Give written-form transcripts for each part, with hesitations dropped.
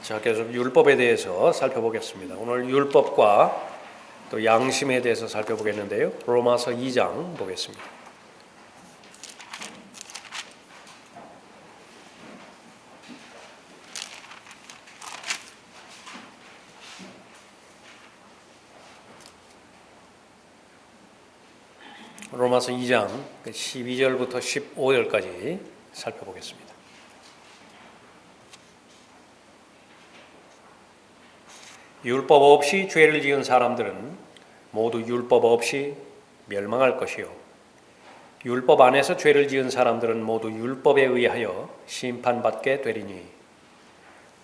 자, 계속 율법에 대해서 살펴보겠습니다. 오늘 율법과 또 양심에 대해서 살펴보겠는데요. 로마서 2장 보겠습니다. 로마서 2장 12절부터 15절까지 살펴보겠습니다. 율법 없이 죄를 지은 사람들은 모두 율법 없이 멸망할 것이요 율법 안에서 죄를 지은 사람들은 모두 율법에 의하여 심판받게 되리니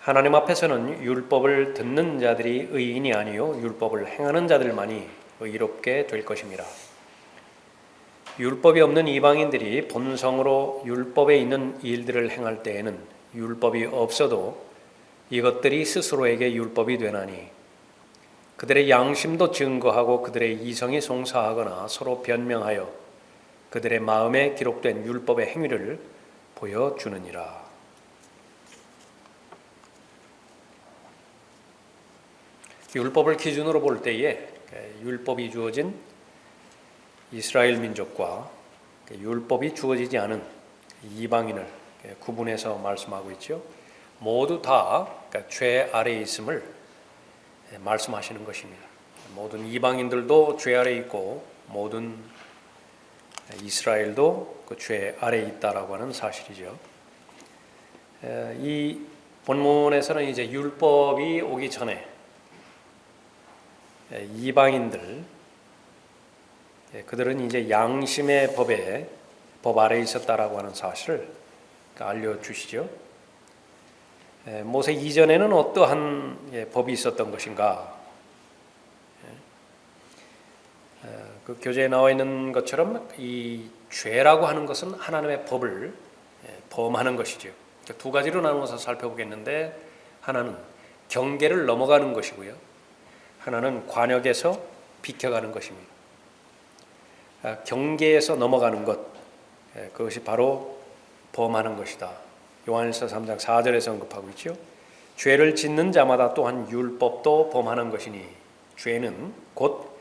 하나님 앞에서는 율법을 듣는 자들이 의인이 아니요 율법을 행하는 자들만이 의롭게 될 것입니다. 율법이 없는 이방인들이 본성으로 율법에 있는 일들을 행할 때에는 율법이 없어도 이것들이 스스로에게 율법이 되나니 그들의 양심도 증거하고 그들의 이성이 송사하거나 서로 변명하여 그들의 마음에 기록된 율법의 행위를 보여주느니라. 율법을 기준으로 볼 때에 율법이 주어진 이스라엘 민족과 율법이 주어지지 않은 이방인을 구분해서 말씀하고 있죠. 모두 다 죄 아래에 있음을 말씀하시는 것입니다. 모든 이방인들도 죄 아래에 있고 모든 이스라엘도 그 죄 아래에 있다라고 하는 사실이죠. 이 본문에서는 이제 율법이 오기 전에 이방인들 그들은 이제 양심의 법 아래에 있었다라고 하는 사실을 알려주시죠. 모세 이전에는 어떠한 법이 있었던 것인가? 그 교재에 나와 있는 것처럼 이 죄라고 하는 것은 하나님의 법을 범하는 것이죠. 두 가지로 나누어서 살펴보겠는데 하나는 경계를 넘어가는 것이고요. 하나는 관역에서 비켜가는 것입니다. 경계에서 넘어가는 것, 그것이 바로 범하는 것이다. 요한일서 3장 4절에서 언급하고 있죠. 죄를 짓는 자마다 또한 율법도 범하는 것이니 죄는 곧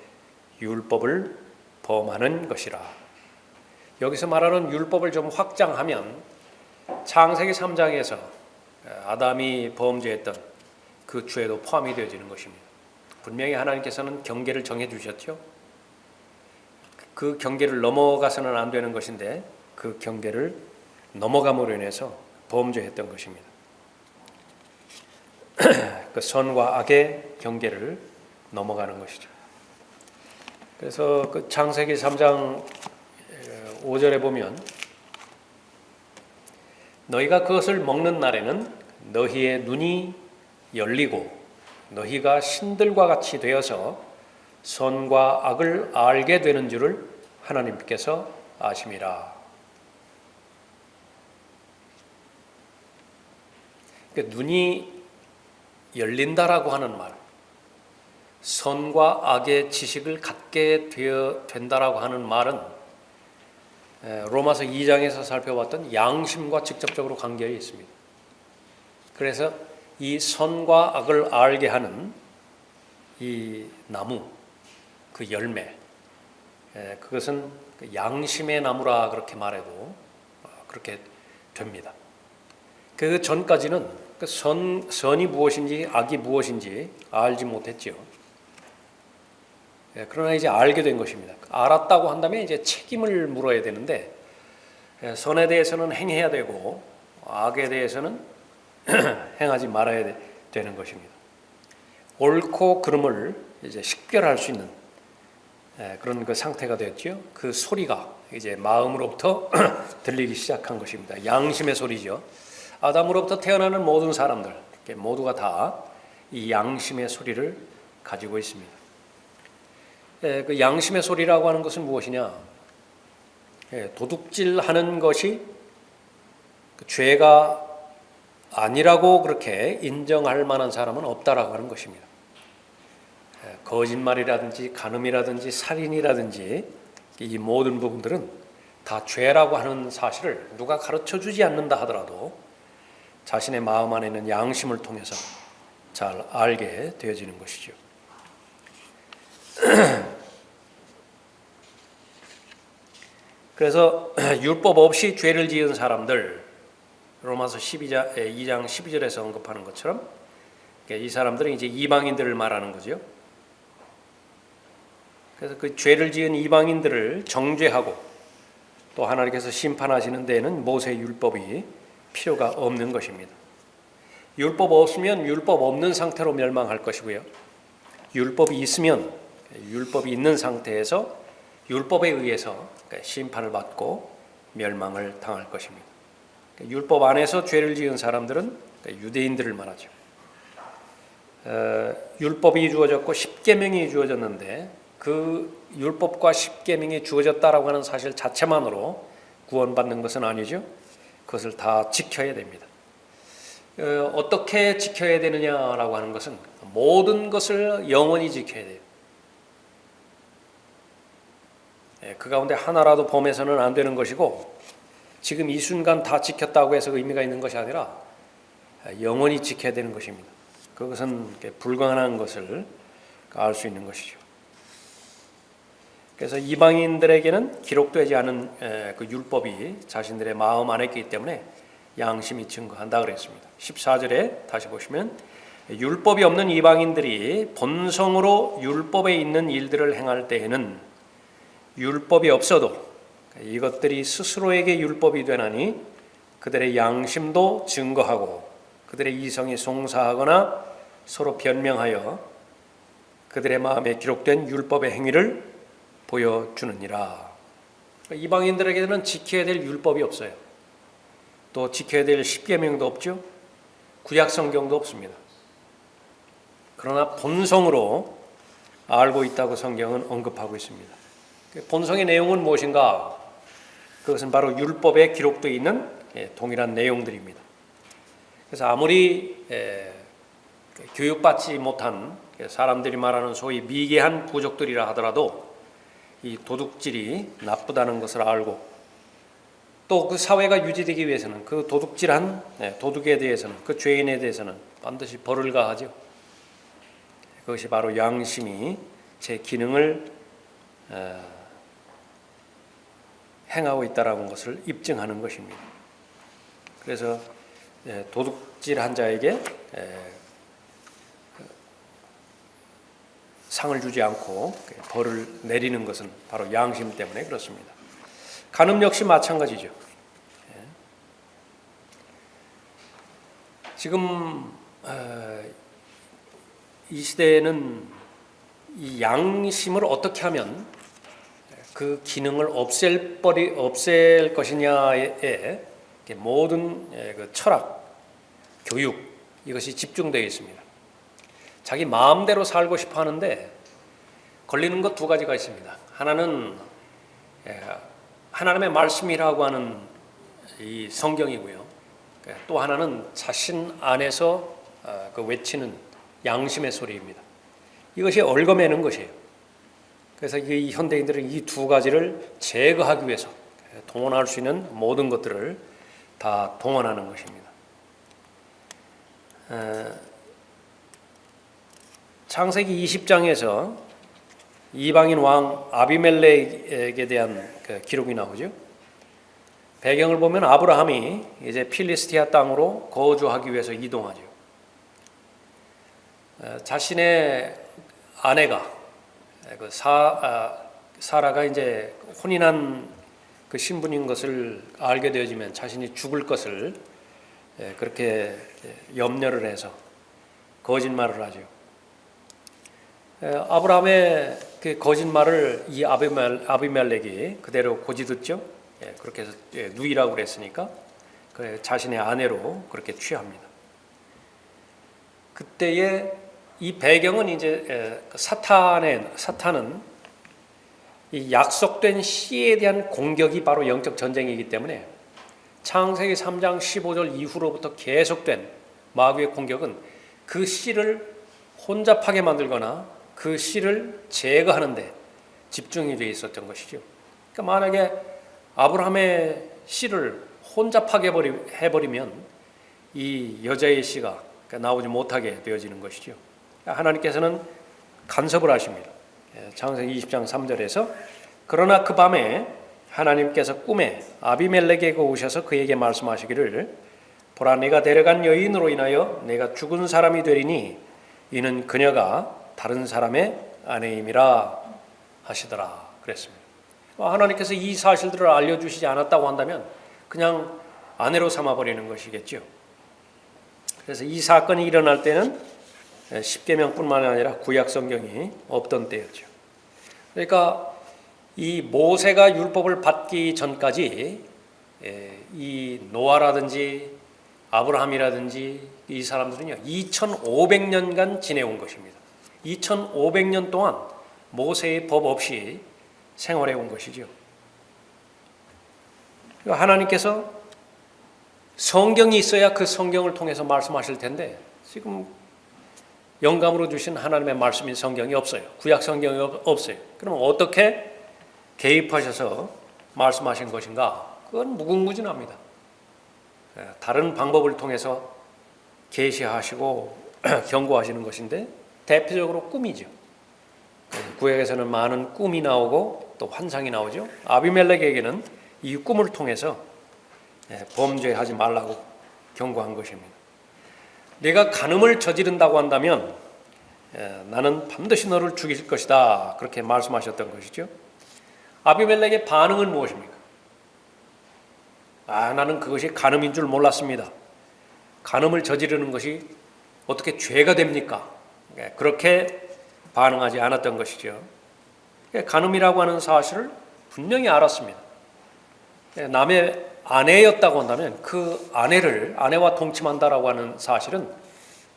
율법을 범하는 것이라. 여기서 말하는 율법을 좀 확장하면 창세기 3장에서 아담이 범죄했던 그 죄도 포함이 되어지는 것입니다. 분명히 하나님께서는 경계를 정해 주셨죠. 그 경계를 넘어가서는 안 되는 것인데 그 경계를 넘어감으로 인해서 범죄했던 것입니다. 그 선과 악의 경계를 넘어가는 것이죠. 그래서 그 창세기 3장 5절에 보면 너희가 그것을 먹는 날에는 너희의 눈이 열리고 너희가 신들과 같이 되어서 선과 악을 알게 되는 줄을 하나님께서 아심이라. 그러니까 눈이 열린다라고 하는 말, 선과 악의 지식을 갖게 된다라고 하는 말은 로마서 2장에서 살펴봤던 양심과 직접적으로 관계가 있습니다. 그래서 이 선과 악을 알게 하는 이 나무, 그 열매, 그것은 양심의 나무라 그렇게 말해도 그렇게 됩니다. 그 전까지는 선이 무엇인지 악이 무엇인지 알지 못했지요. 그러나 이제 알게 된 것입니다. 알았다고 한다면 이제 책임을 물어야 되는데 선에 대해서는 행해야 되고 악에 대해서는 행하지 말아야 되는 것입니다. 옳고 그름을 이제 식별할 수 있는 그런 그 상태가 되었죠. 그 소리가 이제 마음으로부터 들리기 시작한 것입니다. 양심의 소리죠. 아담으로부터 태어나는 모든 사람들 모두가 다 이 양심의 소리를 가지고 있습니다. 그 양심의 소리라고 하는 것은 무엇이냐? 도둑질하는 것이 죄가 아니라고 그렇게 인정할 만한 사람은 없다라고 하는 것입니다. 거짓말이라든지 간음이라든지 살인이라든지 이 모든 부분들은 다 죄라고 하는 사실을 누가 가르쳐주지 않는다 하더라도 자신의 마음 안에 있는 양심을 통해서 잘 알게 되어지는 것이죠. 그래서 율법 없이 죄를 지은 사람들, 로마서 2장 12절에서 언급하는 것처럼 이 사람들은 이제 이방인들을 말하는 거죠. 그래서 그 죄를 지은 이방인들을 정죄하고 또 하나님께서 심판하시는 데에는 모세의 율법이 필요가 없는 것입니다. 율법 없으면 율법 없는 상태로 멸망할 것이고요. 율법이 있으면 율법이 있는 상태에서 율법에 의해서 심판을 받고 멸망을 당할 것입니다. 율법 안에서 죄를 지은 사람들은 유대인들을 말하죠. 율법이 주어졌고 십계명이 주어졌는데 그 율법과 십계명이 주어졌다라고 하는 사실 자체만으로 구원받는 것은 아니죠. 그것을 다 지켜야 됩니다. 어떻게 지켜야 되느냐라고 하는 것은 모든 것을 영원히 지켜야 돼요. 그 가운데 하나라도 범해서는 안 되는 것이고 지금 이 순간 다 지켰다고 해서 의미가 있는 것이 아니라 영원히 지켜야 되는 것입니다. 그것은 불가능한 것을 알 수 있는 것이죠. 그래서 이방인들에게는 기록되지 않은 그 율법이 자신들의 마음 안에 있기 때문에 양심이 증거한다 그랬습니다. 14절에 다시 보시면 율법이 없는 이방인들이 본성으로 율법에 있는 일들을 행할 때에는 율법이 없어도 이것들이 스스로에게 율법이 되나니 그들의 양심도 증거하고 그들의 이성이 송사하거나 서로 변명하여 그들의 마음에 기록된 율법의 행위를 보여주느니라. 이방인들에게는 지켜야 될 율법이 없어요. 또 지켜야 될 십계명도 없죠. 구약 성경도 없습니다. 그러나 본성으로 알고 있다고 성경은 언급하고 있습니다. 본성의 내용은 무엇인가? 그것은 바로 율법에 기록되어 있는 동일한 내용들입니다. 그래서 아무리 교육받지 못한 사람들이 말하는 소위 미개한 부족들이라 하더라도 이 도둑질이 나쁘다는 것을 알고 또 그 사회가 유지되기 위해서는 그 도둑질한 도둑에 대해서는 그 죄인에 대해서는 반드시 벌을 가하죠. 그것이 바로 양심이 제 기능을 행하고 있다라는 것을 입증하는 것입니다. 그래서 도둑질한 자에게 상을 주지 않고 벌을 내리는 것은 바로 양심 때문에 그렇습니다. 간음 역시 마찬가지죠. 지금 이 시대에는 이 양심을 어떻게 하면 그 기능을 없앨 것이냐에 모든 그 철학, 교육 이것이 집중되어 있습니다. 자기 마음대로 살고 싶어 하는데 걸리는 것 두 가지가 있습니다. 하나는 하나님의 말씀이라고 하는 이 성경이고요. 또 하나는 자신 안에서 그 외치는 양심의 소리입니다. 이것이 얽어매는 것이에요. 그래서 이 현대인들은 이 두 가지를 제거하기 위해서 동원할 수 있는 모든 것들을 다 동원하는 것입니다. 창세기 20장에서 이방인 왕 아비멜렉에 대한 기록이 나오죠. 배경을 보면 아브라함이 이제 필리스티아 땅으로 거주하기 위해서 이동하죠. 자신의 아내가 그 사라가 이제 혼인한 그 신분인 것을 알게 되어지면 자신이 죽을 것을 그렇게 염려를 해서 거짓말을 하죠. 아브라함의 그 거짓말을 이 아비멜렉이 그대로 고지듣죠. 그렇게 해서 누이라고 그랬으니까 자신의 아내로 그렇게 취합니다. 그때의 이 배경은 이제 사탄은 이 약속된 씨에 대한 공격이 바로 영적 전쟁이기 때문에 창세기 3장 15절 이후로부터 계속된 마귀의 공격은 그 씨를 혼잡하게 만들거나 그 씨를 제거하는 데 집중이 되어 있었던 것이죠. 그러니까 만약에 아브라함의 씨를 혼잡하게 해버리면 이 여자의 씨가 나오지 못하게 되어지는 것이죠. 하나님께서는 간섭을 하십니다. 창세기 20장 3절에서 그러나 그 밤에 하나님께서 꿈에 아비멜렉에게 오셔서 그에게 말씀하시기를 보라 내가 데려간 여인으로 인하여 내가 죽은 사람이 되리니 이는 그녀가 다른 사람의 아내임이라 하시더라 그랬습니다. 하나님께서 이 사실들을 알려주시지 않았다고 한다면 그냥 아내로 삼아버리는 것이겠죠. 그래서 이 사건이 일어날 때는 십계명뿐만 아니라 구약 성경이 없던 때였죠. 그러니까 이 모세가 율법을 받기 전까지 이 노아라든지 아브라함이라든지 이 사람들은요 2500년간 지내온 것입니다. 2500년 동안 모세의 법 없이 생활해 온 것이죠. 하나님께서 성경이 있어야 그 성경을 통해서 말씀하실 텐데 지금 영감으로 주신 하나님의 말씀인 성경이 없어요. 구약 성경이 없어요. 그럼 어떻게 개입하셔서 말씀하신 것인가? 그건 무궁무진합니다. 다른 방법을 통해서 계시하시고 경고하시는 것인데 대표적으로 꿈이죠. 구약에서는 많은 꿈이 나오고 또 환상이 나오죠. 아비멜렉에게는 이 꿈을 통해서 범죄하지 말라고 경고한 것입니다. 내가 간음을 저지른다고 한다면 나는 반드시 너를 죽일 것이다. 그렇게 말씀하셨던 것이죠. 아비멜렉의 반응은 무엇입니까? 나는 그것이 간음인 줄 몰랐습니다. 간음을 저지르는 것이 어떻게 죄가 됩니까? 그렇게 반응하지 않았던 것이죠. 간음이라고 하는 사실을 분명히 알았습니다. 남의 아내였다고 한다면 그 아내와 동침한다라고 하는 사실은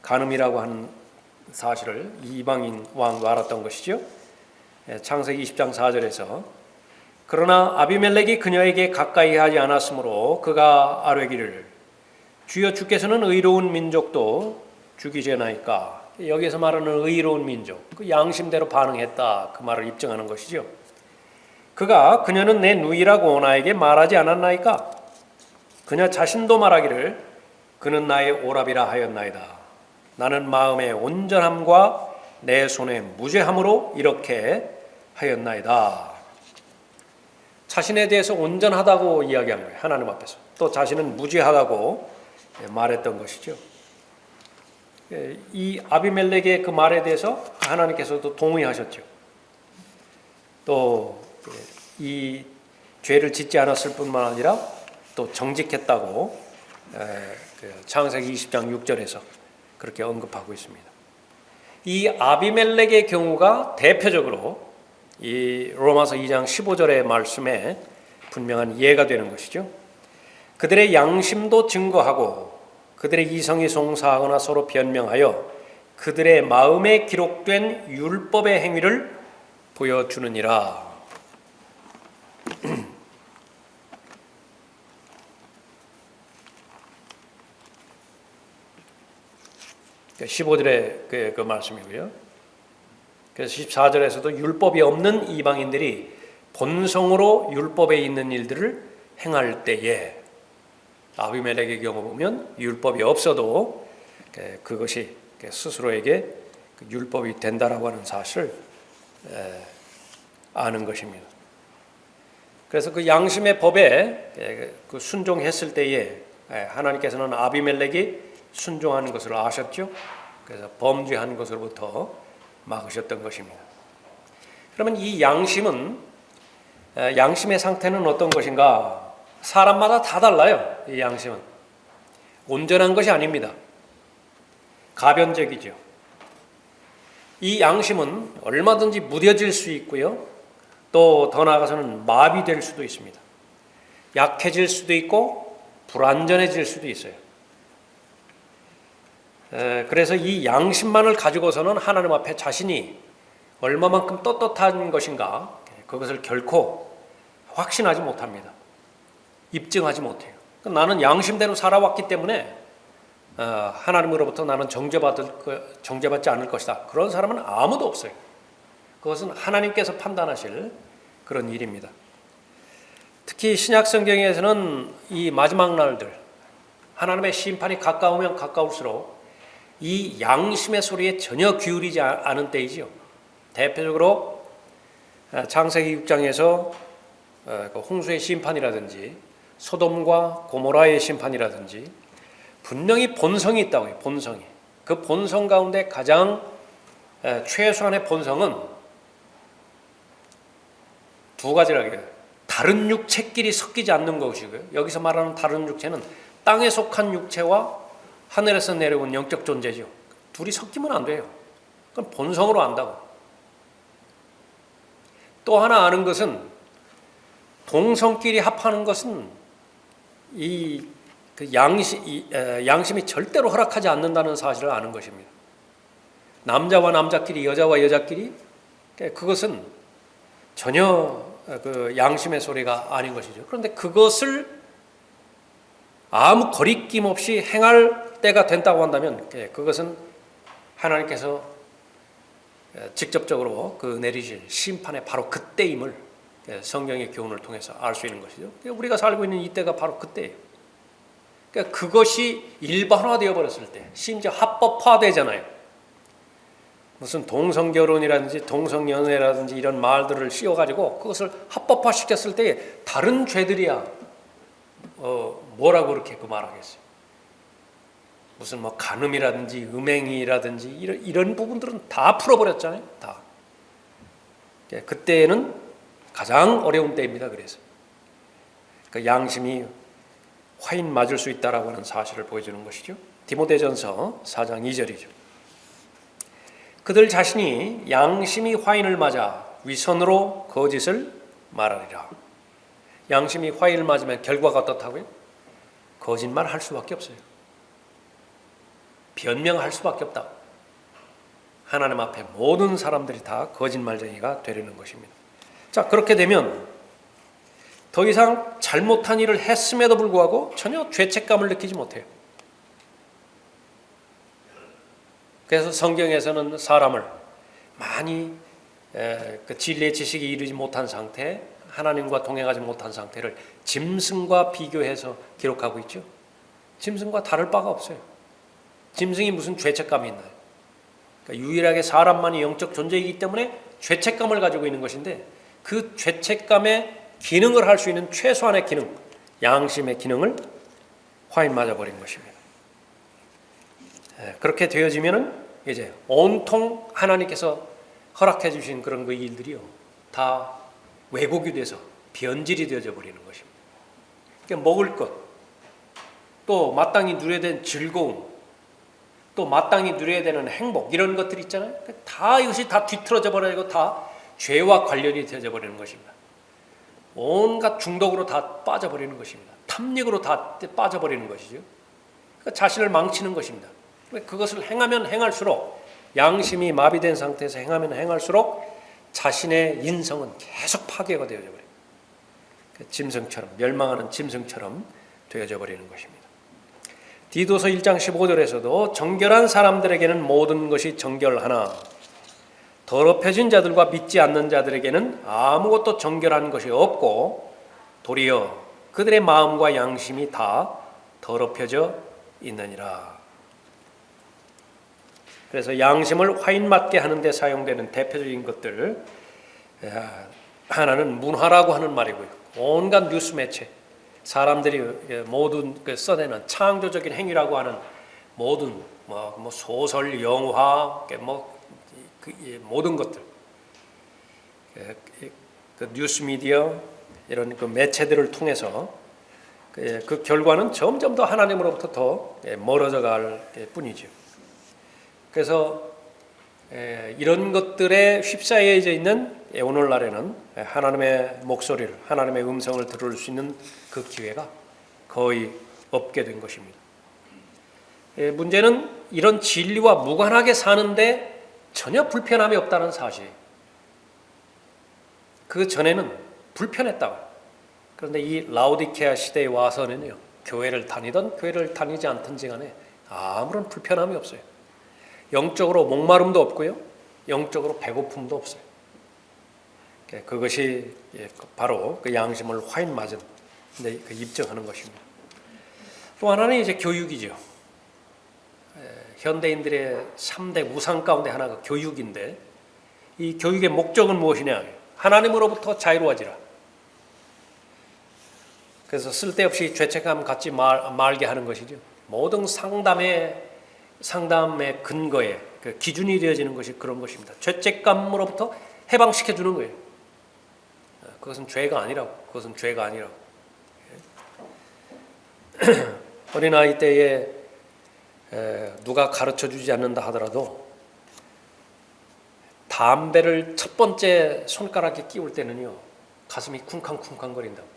간음이라고 하는 사실을 이방인 왕도 알았던 것이죠. 창세기 20장 4절에서 그러나 아비멜렉이 그녀에게 가까이 하지 않았으므로 그가 아뢰기를 주여 주께서는 의로운 민족도 죽이제나이까. 여기서 말하는 의로운 민족, 그 양심대로 반응했다 그 말을 입증하는 것이죠. 그녀는 내 누이라고 나에게 말하지 않았나이까. 그녀 자신도 말하기를 그는 나의 오랍이라 하였나이다. 나는 마음의 온전함과 내 손의 무죄함으로 이렇게 하였나이다. 자신에 대해서 온전하다고 이야기한 거예요. 하나님 앞에서. 또 자신은 무죄하다고 말했던 것이죠. 이 아비멜렉의 그 말에 대해서 하나님께서도 동의하셨죠. 또 이 죄를 짓지 않았을 뿐만 아니라 또 정직했다고 창세기 20장 6절에서 그렇게 언급하고 있습니다. 이 아비멜렉의 경우가 대표적으로 이 로마서 2장 15절의 말씀에 분명한 예가 되는 것이죠. 그들의 양심도 증거하고 그들의 이성이 송사하거나 서로 변명하여 그들의 마음에 기록된 율법의 행위를 보여주느니라. 15절의 그 말씀이고요. 그래서 14절에서도 율법이 없는 이방인들이 본성으로 율법에 있는 일들을 행할 때에 아비멜렉의 경우 보면 율법이 없어도 그것이 스스로에게 율법이 된다라고 하는 사실을 아는 것입니다. 그래서 그 양심의 법에 순종했을 때에 하나님께서는 아비멜렉이 순종하는 것을 아셨죠. 그래서 범죄한 것으로부터 막으셨던 것입니다. 그러면 이 양심의 상태는 어떤 것인가? 사람마다 다 달라요. 이 양심은 온전한 것이 아닙니다. 가변적이죠. 이 양심은 얼마든지 무뎌질 수 있고요. 또 더 나아가서는 마비될 수도 있습니다. 약해질 수도 있고 불완전해질 수도 있어요. 그래서 이 양심만을 가지고서는 하나님 앞에 자신이 얼마만큼 떳떳한 것인가 그것을 결코 확신하지 못합니다. 입증하지 못해요. 나는 양심대로 살아왔기 때문에 하나님으로부터 나는 정죄받지 않을 것이다. 그런 사람은 아무도 없어요. 그것은 하나님께서 판단하실 그런 일입니다. 특히 신약 성경에서는 이 마지막 날들 하나님의 심판이 가까우면 가까울수록 이 양심의 소리에 전혀 기울이지 않은 때이지요. 대표적으로 창세기 6장에서 홍수의 심판이라든지 소돔과 고모라의 심판이라든지 분명히 본성이 있다고요. 본성이. 그 본성 가운데 가장 최소한의 본성은 두 가지라고 해요. 다른 육체끼리 섞이지 않는 것이고요. 여기서 말하는 다른 육체는 땅에 속한 육체와 하늘에서 내려온 영적 존재죠. 둘이 섞이면 안 돼요. 그건 본성으로 안다고. 또 하나 아는 것은 동성끼리 합하는 것은 양심이 절대로 허락하지 않는다는 사실을 아는 것입니다. 남자와 남자끼리, 여자와 여자끼리, 그것은 전혀 그 양심의 소리가 아닌 것이죠. 그런데 그것을 아무 거리낌 없이 행할 때가 된다고 한다면 그것은 하나님께서 직접적으로 그 내리실 심판의 바로 그때임을 성경의 교훈을 통해서 알 수 있는 것이죠. 우리가 살고 있는 이때가 바로 그때예요. 그러니까 그것이 일반화되어 버렸을 때, 심지어 합법화되잖아요. 무슨 동성결혼이라든지 동성연애라든지 이런 말들을 씌워가지고 그것을 합법화시켰을 때 다른 죄들이야 뭐라고 그렇게 그 말하겠어요. 무슨 뭐 간음이라든지 음행이라든지 이런 부분들은 다 풀어버렸잖아요. 다. 그때는 가장 어려운 때입니다. 그래서 그 양심이 화인 맞을 수 있다라고 하는 사실을 보여주는 것이죠. 디모데전서 4장 2절이죠. 그들 자신이 양심이 화인을 맞아 위선으로 거짓을 말하리라. 양심이 화인을 맞으면 결과가 어떻다고요? 거짓말 할 수밖에 없어요. 변명할 수밖에 없다. 하나님 앞에 모든 사람들이 다 거짓말쟁이가 되려는 것입니다. 자, 그렇게 되면 더 이상 잘못한 일을 했음에도 불구하고 전혀 죄책감을 느끼지 못해요. 그래서 성경에서는 사람을 많이 그 진리의 지식이 이르지 못한 상태, 하나님과 동행하지 못한 상태를 짐승과 비교해서 기록하고 있죠. 짐승과 다를 바가 없어요. 짐승이 무슨 죄책감이 있나요? 그러니까 유일하게 사람만이 영적 존재이기 때문에 죄책감을 가지고 있는 것인데 그 죄책감의 기능을 할 수 있는 최소한의 기능, 양심의 기능을 화인 맞아버린 것입니다. 그렇게 되어지면은 이제 온통 하나님께서 허락해 주신 그런 그 일들이요 다 왜곡이 돼서 변질이 되어져 버리는 것입니다. 그러니까 먹을 것, 또 마땅히 누려야 되는 즐거움, 또 마땅히 누려야 되는 행복 이런 것들 있잖아요. 다 이것이 다 뒤틀어져 버리고 다 죄와 관련이 되어져 버리는 것입니다. 온갖 중독으로 다 빠져버리는 것입니다. 탐닉으로 다 빠져버리는 것이죠. 그러니까 자신을 망치는 것입니다. 그것을 행하면 행할수록 양심이 마비된 상태에서 행하면 행할수록 자신의 인성은 계속 파괴가 되어져 버려요. 짐승처럼 멸망하는 짐승처럼 되어져 버리는 것입니다. 디도서 1장 15절에서도 정결한 사람들에게는 모든 것이 정결하나 더럽혀진 자들과 믿지 않는 자들에게는 아무것도 정결한 것이 없고 도리어 그들의 마음과 양심이 다 더럽혀져 있느니라. 그래서 양심을 화인 맞게 하는 데 사용되는 대표적인 것들 하나는 문화라고 하는 말이고요. 온갖 뉴스 매체 사람들이 모든 써내는 창조적인 행위라고 하는 모든 뭐 소설, 영화, 모든 것들, 그 뉴스 미디어 이런 그 매체들을 통해서 그 결과는 점점 더 하나님으로부터 더 멀어져 갈 뿐이죠. 그래서 이런 것들에 휩싸여져 있는 오늘날에는 하나님의 목소리를, 하나님의 음성을 들을 수 있는 그 기회가 거의 없게 된 것입니다. 문제는 이런 진리와 무관하게 사는데 전혀 불편함이 없다는 사실. 그 전에는 불편했다고. 그런데 이 라오디케아 시대에 와서는요, 교회를 다니던 교회를 다니지 않든지 간에 아무런 불편함이 없어요. 영적으로 목마름도 없고요, 영적으로 배고픔도 없어요. 그것이 바로 그 양심을 화인 맞은 데 입증하는 것입니다. 또 하나는 이제 교육이죠. 현대인들의 3대 우상 가운데 하나가 교육인데, 이 교육의 목적은 무엇이냐? 하나님으로부터 자유로워지라. 그래서 쓸데없이 죄책감 갖지 말게 하는 것이죠. 모든 상담의 근거에 그 기준이 되어지는 것이 그런 것입니다. 죄책감으로부터 해방시켜 주는 거예요. 그것은 죄가 아니라고. 그것은 죄가 아니라고. 어린아이 때에 누가 가르쳐 주지 않는다 하더라도 담배를 첫 번째 손가락에 끼울 때는요, 가슴이 쿵쾅쿵쾅거린다고.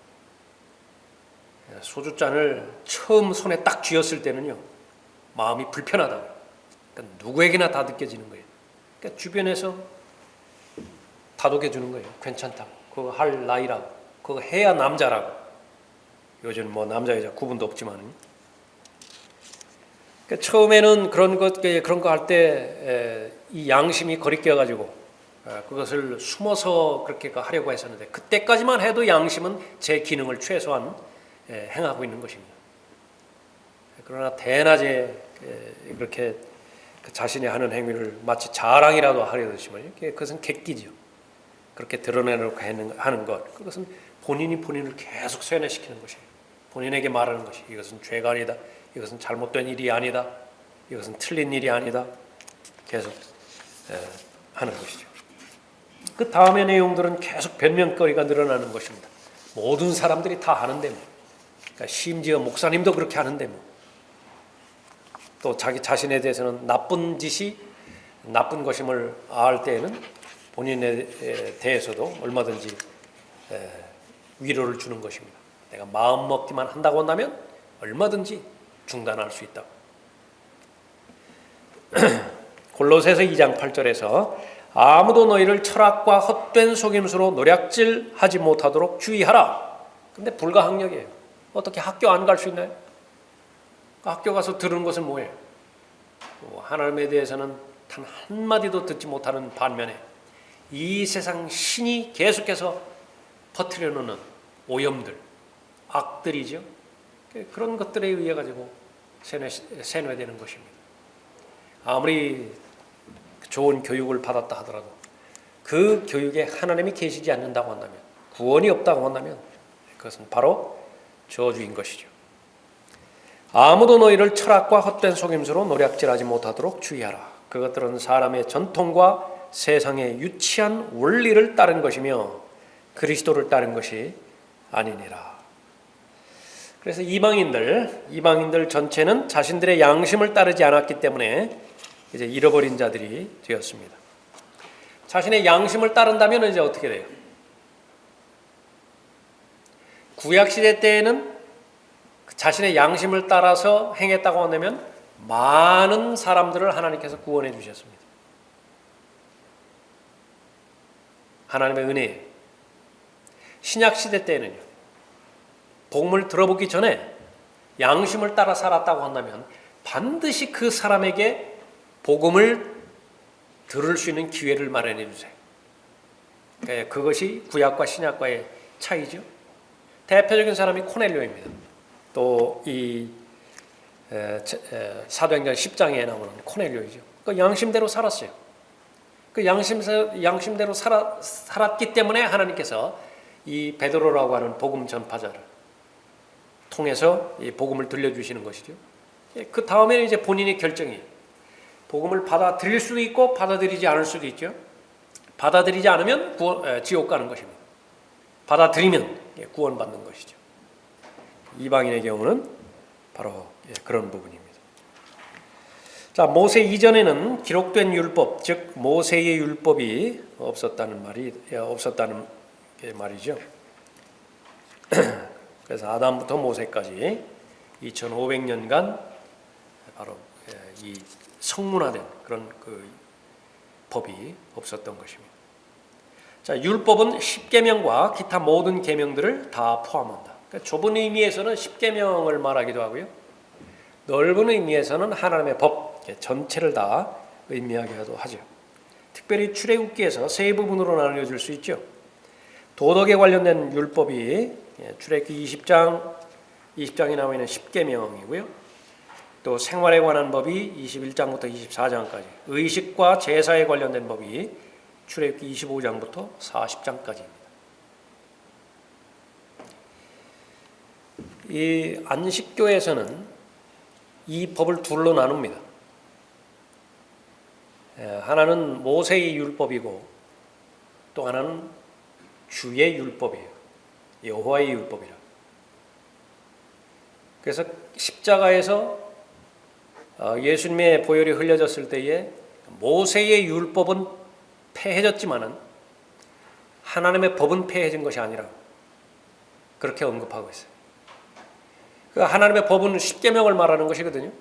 소주잔을 처음 손에 딱 쥐었을 때는요, 마음이 불편하다고. 그러니까 누구에게나 다 느껴지는 거예요. 그러니까 주변에서 다독여 주는 거예요. 괜찮다고. 그거 할 나이라고. 그거 해야 남자라고. 요즘 뭐 남자 여자 구분도 없지만. 그러니까 처음에는 그런 거 할 때 이 양심이 거리끼어 가지고 그것을 숨어서 그렇게 하려고 했었는데, 그때까지만 해도 양심은 제 기능을 최소한 행하고 있는 것입니다. 그러나 대낮에 그렇게 자신이 하는 행위를 마치 자랑이라도 하려듯이만, 그것은 객기죠. 그렇게 드러내놓고 하는 것, 그것은 본인이 본인을 계속 쇠뇌시키는 것이에요. 본인에게 말하는 것이, 이것은 죄가 아니다, 이것은 잘못된 일이 아니다, 이것은 틀린 일이 아니다, 계속 하는 것이죠. 그 다음의 내용들은 계속 변명거리가 늘어나는 것입니다. 모든 사람들이 다 하는데 뭐. 그러니까 심지어 목사님도 그렇게 하는데 뭐. 또 자기 자신에 대해서는 나쁜 것임을 알 때에는 본인에 대해서도 얼마든지 위로를 주는 것입니다. 내가 마음 먹기만 한다고 한다면 얼마든지 중단할 수 있다고. 골로새서 2장 8절에서 아무도 너희를 철학과 헛된 속임수로 노략질하지 못하도록 주의하라. 근데 불가항력이에요. 어떻게 학교 안 갈 수 있나요? 학교 가서 들은 것은 뭐예요? 하나님에 대해서는 단 한마디도 듣지 못하는 반면에 이 세상 신이 계속해서 퍼뜨려 놓는 오염들, 악들이죠. 그런 것들에 의해 가지고 세뇌되는 것입니다. 아무리 좋은 교육을 받았다 하더라도 그 교육에 하나님이 계시지 않는다고 한다면, 구원이 없다고 한다면 그것은 바로 저주인 것이죠. 아무도 너희를 철학과 헛된 속임수로 노략질하지 못하도록 주의하라. 그것들은 사람의 전통과 세상의 유치한 원리를 따른 것이며 그리스도를 따른 것이 아니니라. 그래서 이방인들 전체는 자신들의 양심을 따르지 않았기 때문에 이제 잃어버린 자들이 되었습니다. 자신의 양심을 따른다면 이제 어떻게 돼요? 구약 시대 때에는 자신의 양심을 따라서 행했다고 한다면 많은 사람들을 하나님께서 구원해 주셨습니다. 하나님의 은혜예요. 신약 시대 때는요, 복음을 들어보기 전에 양심을 따라 살았다고 한다면 반드시 그 사람에게 복음을 들을 수 있는 기회를 마련해 주세요. 그것이 구약과 신약과의 차이죠. 대표적인 사람이 코넬료입니다. 또 이 사도행전 10장에 나오는 코넬료이죠. 그 양심대로 살았어요. 그 양심대로 살았기 때문에 하나님께서 이 베드로라고 하는 복음 전파자를 통해서 이 복음을 들려주시는 것이죠. 그 다음에는 이제 본인의 결정이에요. 복음을 받아들일 수도 있고 받아들이지 않을 수도 있죠. 받아들이지 않으면 지옥 가는 것입니다. 받아들이면 구원받는 것이죠. 이방인의 경우는 바로 그런 부분입니다. 자, 모세 이전에는 기록된 율법, 즉 모세의 율법이 없었다는 말이죠. 그래서 아담부터 모세까지 2500년간 바로 이 성문화된 그런 법이 없었던 것입니다. 자, 율법은 십계명과 기타 모든 계명들을 다 포함한다. 그러니까 좁은 의미에서는 십계명을 말하기도 하고요, 넓은 의미에서는 하나님의 법 전체를 다 의미하기도 하죠. 특별히 출애굽기에서 세 부분으로 나뉘어질 수 있죠. 도덕에 관련된 율법이 출애굽기 20장에 나와 있는 십계명이고요. 또 생활에 관한 법이 21장부터 24장까지, 의식과 제사에 관련된 법이 출애굽기 25장부터 40장까지입니다. 이 안식교에서는 이 법을 둘로 나눕니다. 하나는 모세의 율법이고 또 하나는 주의 율법이에요. 여호와의 율법이라. 그래서 십자가에서 예수님의 보혈이 흘려졌을 때에 모세의 율법은 폐해졌지만은 하나님의 법은 폐해진 것이 아니라 그렇게 언급하고 있어요. 그 하나님의 법은 십계명을 말하는 것이거든요.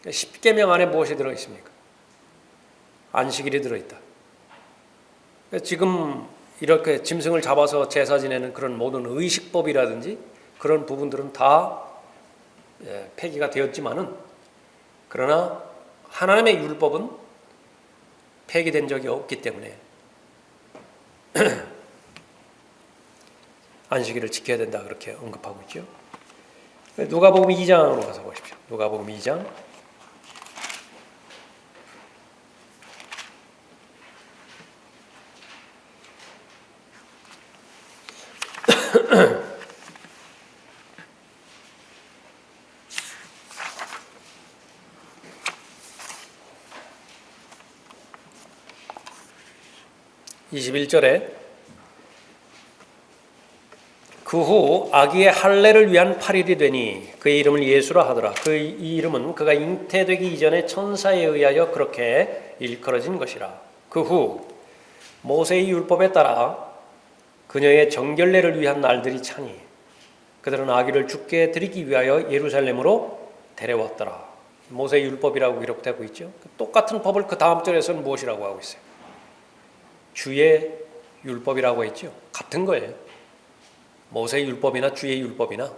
십계명 안에 무엇이 들어 있습니까? 안식일이 들어 있다. 지금 이렇게 짐승을 잡아서 제사 지내는 그런 모든 의식법이라든지 그런 부분들은 다 폐기가 되었지만은, 그러나 하나님의 율법은 폐기된 적이 없기 때문에 안식일을 지켜야 된다, 그렇게 언급하고 있죠. 누가복음 2장으로 가서 보십시오. 누가복음 2장. (21절에) 그 후 아기의 할례를 위한 8일이 되니 그의 이름을 예수라 하더라. 이 이름은 그가 잉태되기 이전에 천사에 의하여 그렇게 일컬어진 것이라. 그 후 모세의 율법에 따라 그녀의 정결례를 위한 날들이 차니 그들은 아기를 죽게 드리기 위하여 예루살렘으로 데려왔더라. 모세의 율법이라고 기록되고 있죠. 똑같은 법을 그 다음 절에서는 무엇이라고 하고 있어요? 주의 율법이라고 했죠. 같은 거예요. 모세의 율법이나 주의 율법이나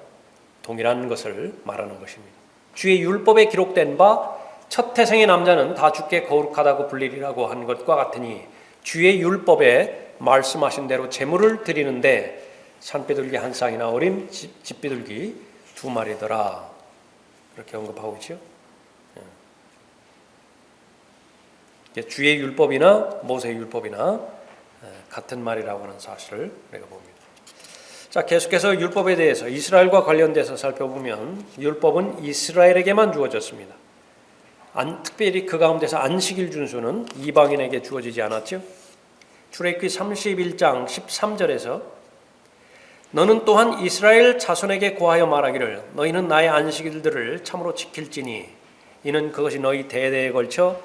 동일한 것을 말하는 것입니다. 주의 율법에 기록된 바 첫 태생의 남자는 다 주께 거룩하다고 불리리라고 한 것과 같으니 주의 율법에 말씀하신 대로 제물을 드리는데 산비둘기 한 쌍이나 어린 집비둘기 2마리더라. 이렇게 언급하고 있죠. 주의 율법이나 모세의 율법이나 같은 말이라고 하는 사실을 우리가 봅니다. 자, 계속해서 율법에 대해서 이스라엘과 관련돼서 살펴보면 율법은 이스라엘에게만 주어졌습니다. 특별히 그 가운데서 안식일 준수는 이방인에게 주어지지 않았죠. 출애굽기 31장 13절에서 너는 또한 이스라엘 자손에게 고하여 말하기를 너희는 나의 안식일들을 참으로 지킬지니 이는 그것이 너희 대대에 걸쳐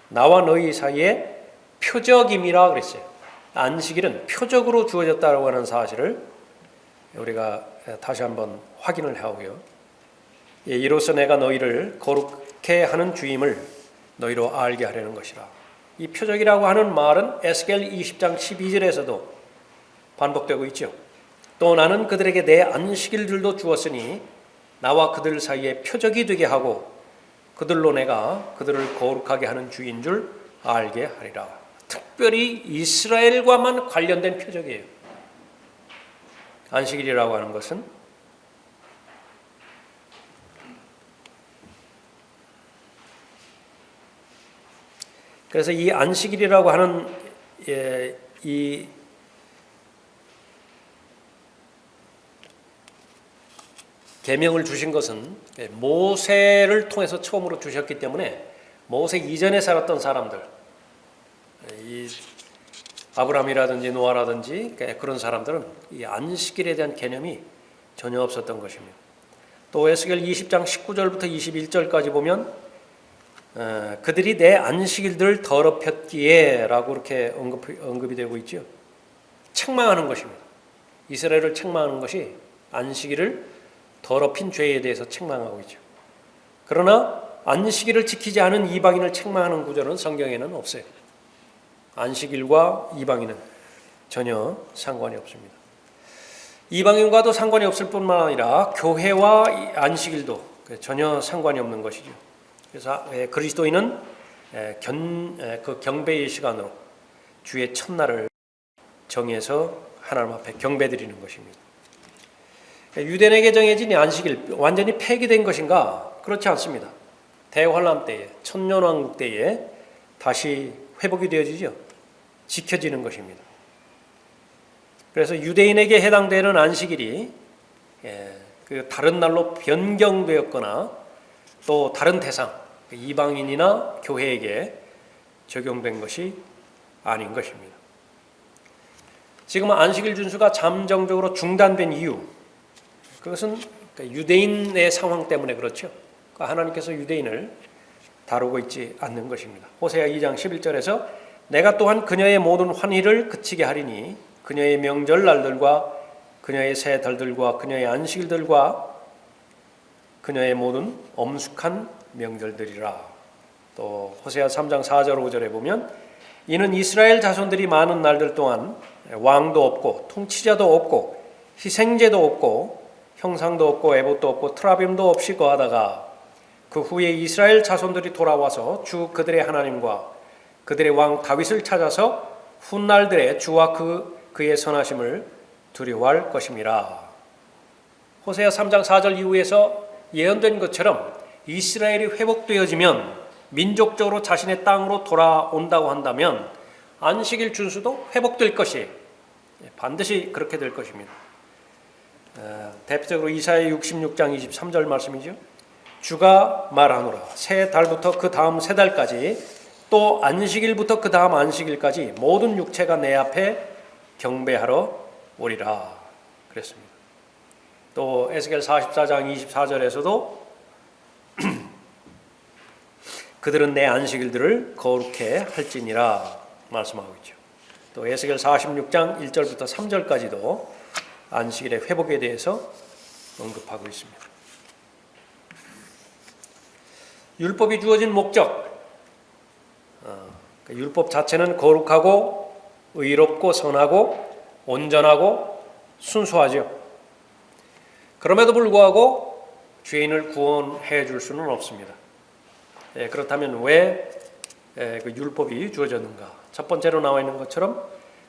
나와 너희 사이에 표적임이라 그랬어요. 안식일은 표적으로 주어졌다고 하는 사실을 우리가 다시 한번 확인을 하고요. 이로써 내가 너희를 거룩해 하는 주임을 너희로 알게 하려는 것이라. 이 표적이라고 하는 말은 에스겔 20장 12절에서도 반복되고 있죠. 또 나는 그들에게 내 안식일들도 주었으니 나와 그들 사이에 표적이 되게 하고 그들로 내가 그들을 거룩하게 하는 주인 줄 알게 하리라. 특별히 이스라엘과만 관련된 표적이에요. 안식일이라고 하는 것은 그래서 이 안식일이라고 하는 이 계명을 주신 것은 모세를 통해서 처음으로 주셨기 때문에 모세 이전에 살았던 사람들, 이 아브라함이라든지 노아라든지 그런 사람들은 이 안식일에 대한 개념이 전혀 없었던 것입니다. 또 에스겔 20장 19절부터 21절까지 보면 그들이 내 안식일들을 더럽혔기에 라고 이렇게 언급이 되고 있죠. 책망하는 것입니다. 이스라엘을 책망하는 것이 안식일을 더럽힌 죄에 대해서 책망하고 있죠. 그러나 안식일을 지키지 않은 이방인을 책망하는 구절은 성경에는 없어요. 안식일과 이방인은 전혀 상관이 없습니다. 이방인과도 상관이 없을 뿐만 아니라 교회와 안식일도 전혀 상관이 없는 것이죠. 그래서 그리스도인은 그 경배의 시간으로 주의 첫날을 정해서 하나님 앞에 경배드리는 것입니다. 유대인에게 정해진 안식일 완전히 폐기된 것인가? 그렇지 않습니다. 대환란 때에, 천년왕국 때에 다시 회복이 되어지죠. 지켜지는 것입니다. 그래서 유대인에게 해당되는 안식일이 그 다른 날로 변경되었거나 또 다른 대상, 이방인이나 교회에게 적용된 것이 아닌 것입니다. 지금 안식일 준수가 잠정적으로 중단된 이유, 그것은 유대인의 상황 때문에 그렇죠. 하나님께서 유대인을 다루고 있지 않는 것입니다. 호세아 2장 11절에서 내가 또한 그녀의 모든 환희를 그치게 하리니 그녀의 명절 날들과 그녀의 새 달들과 그녀의 안식일들과 그녀의 모든 엄숙한 명절들이라. 또 호세아 3장 4절 5절에 보면 이는 이스라엘 자손들이 많은 날들 동안 왕도 없고 통치자도 없고 희생제도 없고 형상도 없고 에봇도 없고 트라빔도 없이 거하다가 그 후에 이스라엘 자손들이 돌아와서 주 그들의 하나님과 그들의 왕 다윗을 찾아서 훗날들에 주와 그의 선하심을 두려워할 것임이라. 호세아 3장 4절 이후에서 예언된 것처럼 이스라엘이 회복되어지면 민족적으로 자신의 땅으로 돌아온다고 한다면 안식일 준수도 회복될 것이 반드시 그렇게 될 것입니다. 대표적으로 이사야 66장 23절 말씀이죠. 주가 말하노라 새 달부터 그 다음 새 달까지 또 안식일부터 그 다음 안식일까지 모든 육체가 내 앞에 경배하러 오리라 그랬습니다. 또 에스겔 44장 24절에서도 그들은 내 안식일들을 거룩해 할지니라 말씀하고 있죠. 또 에스겔 46장 1절부터 3절까지도 안식일의 회복에 대해서 언급하고 있습니다. 율법이 주어진 목적, 율법 자체는 거룩하고 의롭고 선하고 온전하고 순수하죠. 그럼에도 불구하고 죄인을 구원해 줄 수는 없습니다. 그렇다면 왜 그 율법이 주어졌는가? 첫 번째로 나와 있는 것처럼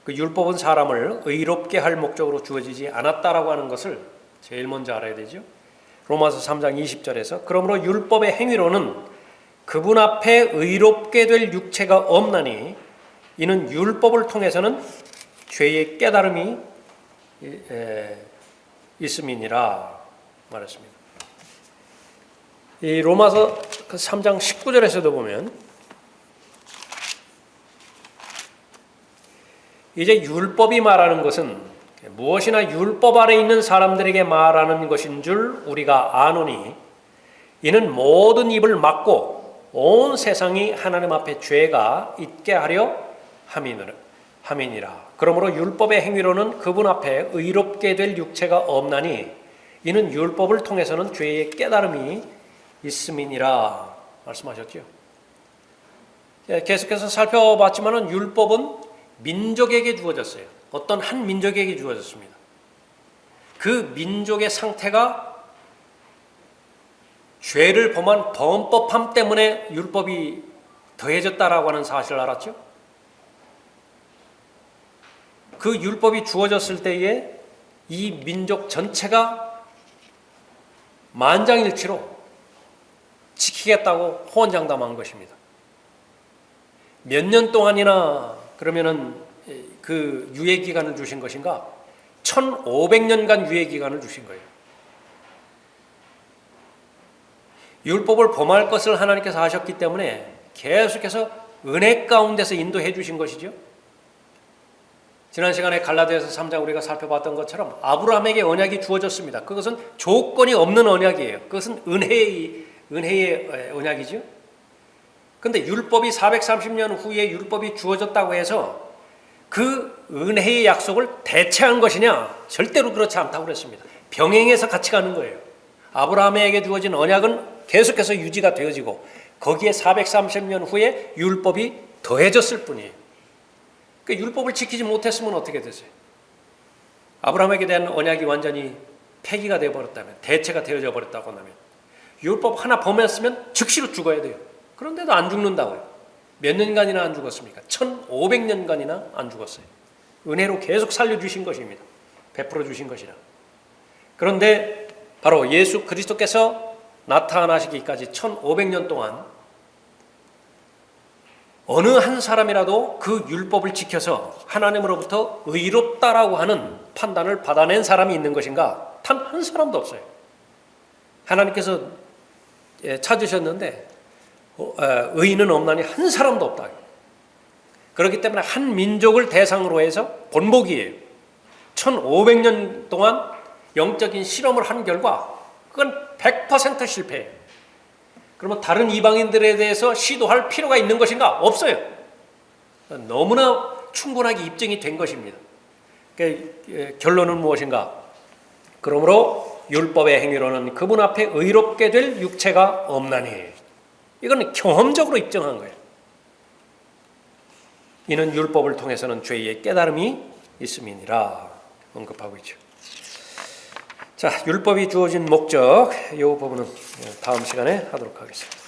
그 율법은 사람을 의롭게 할 목적으로 주어지지 않았다라고 하는 것을 제일 먼저 알아야 되죠. 로마서 3장 20절에서 그러므로 율법의 행위로는 그분 앞에 의롭게 될 육체가 없나니 이는 율법을 통해서는 죄의 깨달음이 있음이니라 말했습니다. 이 로마서 3장 19절에서도 보면 이제 율법이 말하는 것은 무엇이나 율법 아래 있는 사람들에게 말하는 것인 줄 우리가 아노니 이는 모든 입을 막고 온 세상이 하나님 앞에 죄가 있게 하려 함이니라. 그러므로 율법의 행위로는 그분 앞에 의롭게 될 육체가 없나니 이는 율법을 통해서는 죄의 깨달음이 있음이니라 말씀하셨죠. 계속해서 살펴봤지만은 율법은 민족에게 주어졌어요. 어떤 한 민족에게 주어졌습니다. 그 민족의 상태가 죄를 범한 범법함 때문에 율법이 더해졌다라고 하는 사실을 알았죠. 그 율법이 주어졌을 때에 이 민족 전체가 만장일치로 지키겠다고 호언장담한 것입니다. 몇 년 동안이나 그러면은 그 유예 기간을 주신 것인가? 1500년간 유예 기간을 주신 거예요. 율법을 범할 것을 하나님께서 하셨기 때문에 계속해서 은혜 가운데서 인도해 주신 것이죠. 지난 시간에 갈라디아서 3장 우리가 살펴봤던 것처럼 아브라함에게 언약이 주어졌습니다. 그것은 조건이 없는 언약이에요. 그것은 은혜의 언약이죠. 그런데 율법이 430년 후에 율법이 주어졌다고 해서 그 은혜의 약속을 대체한 것이냐? 절대로 그렇지 않다고 그랬습니다. 병행해서 같이 가는 거예요. 아브라함에게 주어진 언약은 계속해서 유지가 되어지고 거기에 430년 후에 율법이 더해졌을 뿐이에요. 그 율법을 지키지 못했으면 어떻게 되세요? 아브라함에게 대한 언약이 완전히 폐기가 되어버렸다면, 대체가 되어져 버렸다고 하면 율법 하나 범했으면 즉시로 죽어야 돼요. 그런데도 안 죽는다고요. 몇 년간이나 안 죽었습니까? 1500년간이나 안 죽었어요. 은혜로 계속 살려주신 것입니다. 베풀어 주신 것이라. 그런데 바로 예수 그리스도께서 나타나시기까지 1500년 동안 어느 한 사람이라도 그 율법을 지켜서 하나님으로부터 의롭다라고 하는 판단을 받아낸 사람이 있는 것인가? 단 한 사람도 없어요. 하나님께서 찾으셨는데 의인은 없나니 한 사람도 없다. 그렇기 때문에 한 민족을 대상으로 해서 본보기예요. 1500년 동안 영적인 실험을 한 결과 그건 100% 실패예요. 그러면 다른 이방인들에 대해서 시도할 필요가 있는 것인가? 없어요. 너무나 충분하게 입증이 된 것입니다. 그러니까 결론은 무엇인가? 그러므로 율법의 행위로는 그분 앞에 의롭게 될 육체가 없나니. 이건 경험적으로 입증한 거예요. 이는 율법을 통해서는 죄의 깨달음이 있음이니라 언급하고 있죠. 자, 율법이 주어진 목적 이 부분은 다음 시간에 하도록 하겠습니다.